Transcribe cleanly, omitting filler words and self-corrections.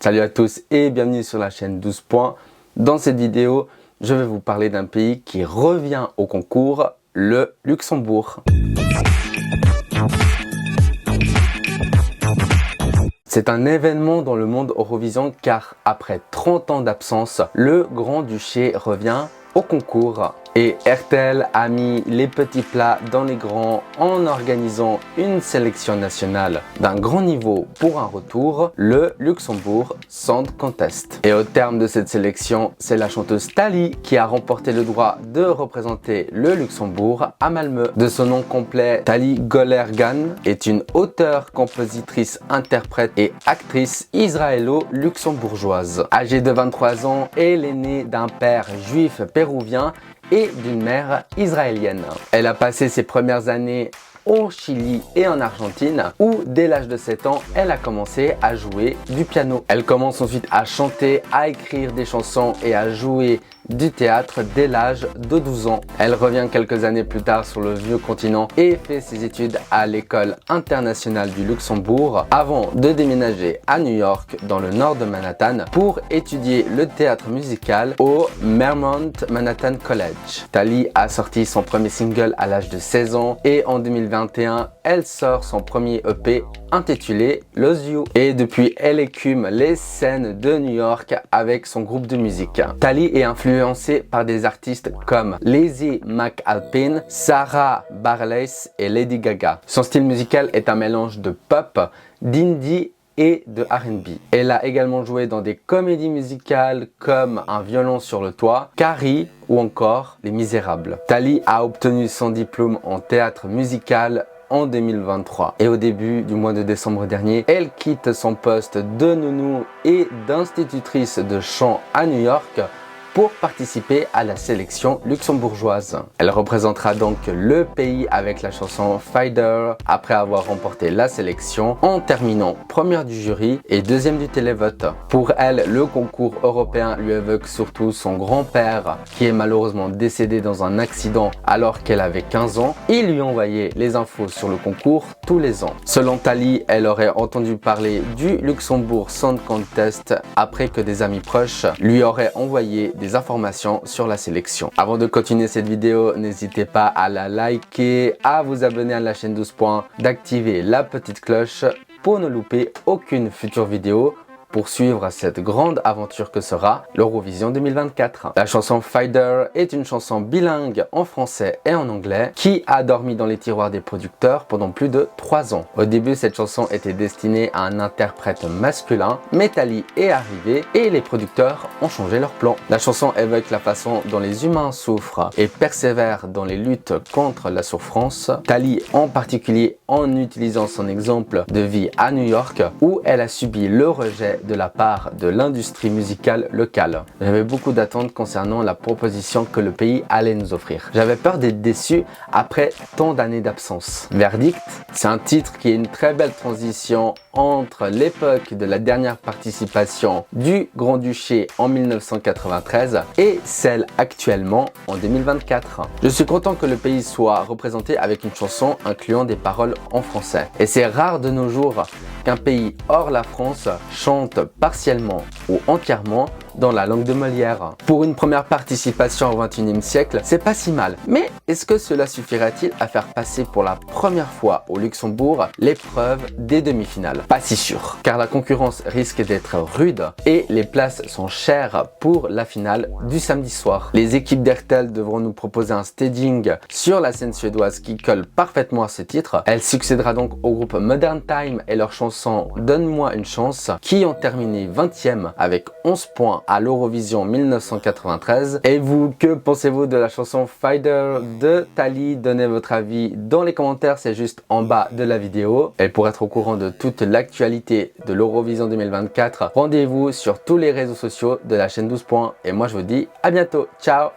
Salut à tous et bienvenue sur la chaîne 12 points. Dans cette vidéo, je vais vous parler d'un pays qui revient au concours, le Luxembourg. C'est un événement dans le monde Eurovision car après 30 ans d'absence, le Grand-Duché revient au concours. Et RTL a mis les petits plats dans les grands en organisant une sélection nationale d'un grand niveau pour un retour, le Luxembourg Song Contest. Et au terme de cette sélection, c'est la chanteuse Thalie qui a remporté le droit de représenter le Luxembourg à Malmö. De son nom complet, Thalie Golergan est une auteure, compositrice, interprète et actrice israélo-luxembourgeoise. Âgée de 23 ans, elle est née d'un père juif péruvien et d'une mère israélienne. Elle a passé ses premières années au Chili et en Argentine où dès l'âge de 7 ans, elle a commencé à jouer du piano. Elle commence ensuite à chanter, à écrire des chansons et à jouer du théâtre dès l'âge de 12 ans. Elle revient quelques années plus tard sur le vieux continent et fait ses études à l'école internationale du Luxembourg avant de déménager à New York dans le nord de Manhattan pour étudier le théâtre musical au Marymount Manhattan College. Thalie a sorti son premier single à l'âge de 16 ans et en 2021, elle sort son premier EP intitulé Lose You. Et depuis, elle écume les scènes de New York avec son groupe de musique. Thalie est influencée par des artistes comme Lizzie McAlpine, Sarah Bareilles et Lady Gaga. Son style musical est un mélange de pop, d'indie et de R&B. Elle a également joué dans des comédies musicales comme Un violon sur le toit, Carrie ou encore Les Misérables. Thalie a obtenu son diplôme en théâtre musical en 2023. Et au début du mois de décembre dernier, elle quitte son poste de nounou et d'institutrice de chant à New York pour participer à la sélection luxembourgeoise. Elle représentera donc le pays avec la chanson Fighter après avoir remporté la sélection en terminant première du jury et deuxième du télévote. Pour elle, le concours européen lui évoque surtout son grand-père qui est malheureusement décédé dans un accident alors qu'elle avait 15 ans. Il lui envoyait les infos sur le concours tous les ans. Selon Thalie, elle aurait entendu parler du Luxembourg Song Contest après que des amis proches lui auraient envoyé des informations sur la sélection. Avant de continuer cette vidéo, n'hésitez pas à la liker, à vous abonner à la chaîne 12 points, d'activer la petite cloche pour ne louper aucune future vidéo pour suivre cette grande aventure que sera l'Eurovision 2024. La chanson Fighter est une chanson bilingue en français et en anglais qui a dormi dans les tiroirs des producteurs pendant plus de 3 ans. Au début, cette chanson était destinée à un interprète masculin, mais Thalie est arrivée et les producteurs ont changé leur plan. La chanson évoque la façon dont les humains souffrent et persévèrent dans les luttes contre la souffrance. Thalie en particulier en utilisant son exemple de vie à New York où elle a subi le rejet de la part de l'industrie musicale locale. J'avais beaucoup d'attentes concernant la proposition que le pays allait nous offrir. J'avais peur d'être déçu après tant d'années d'absence. Verdict, c'est un titre qui est une très belle transition entre l'époque de la dernière participation du Grand-Duché en 1993 et celle actuellement en 2024. Je suis content que le pays soit représenté avec une chanson incluant des paroles en français. Et c'est rare de nos jours qu'un pays hors la France chante partiellement ou entièrement dans la langue de Molière. Pour une première participation au XXIe siècle, c'est pas si mal. Mais est-ce que cela suffira-t-il à faire passer pour la première fois au Luxembourg l'épreuve des demi-finales? Pas si sûr, car la concurrence risque d'être rude et les places sont chères pour la finale du samedi soir. Les équipes d'RTL devront nous proposer un staging sur la scène suédoise qui colle parfaitement à ce titre. Elle succédera donc au groupe Modern Time et leur chanson Donne-moi une chance qui ont terminé 20e avec 11 points à l'Eurovision 1993. Et vous, que pensez-vous de la chanson Fighter de Thalie? Donnez votre avis dans les commentaires, c'est juste en bas de la vidéo. Et pour être au courant de toute l'actualité de l'Eurovision 2024, rendez-vous sur tous les réseaux sociaux de la chaîne 12 points. Et moi je vous dis à bientôt, ciao!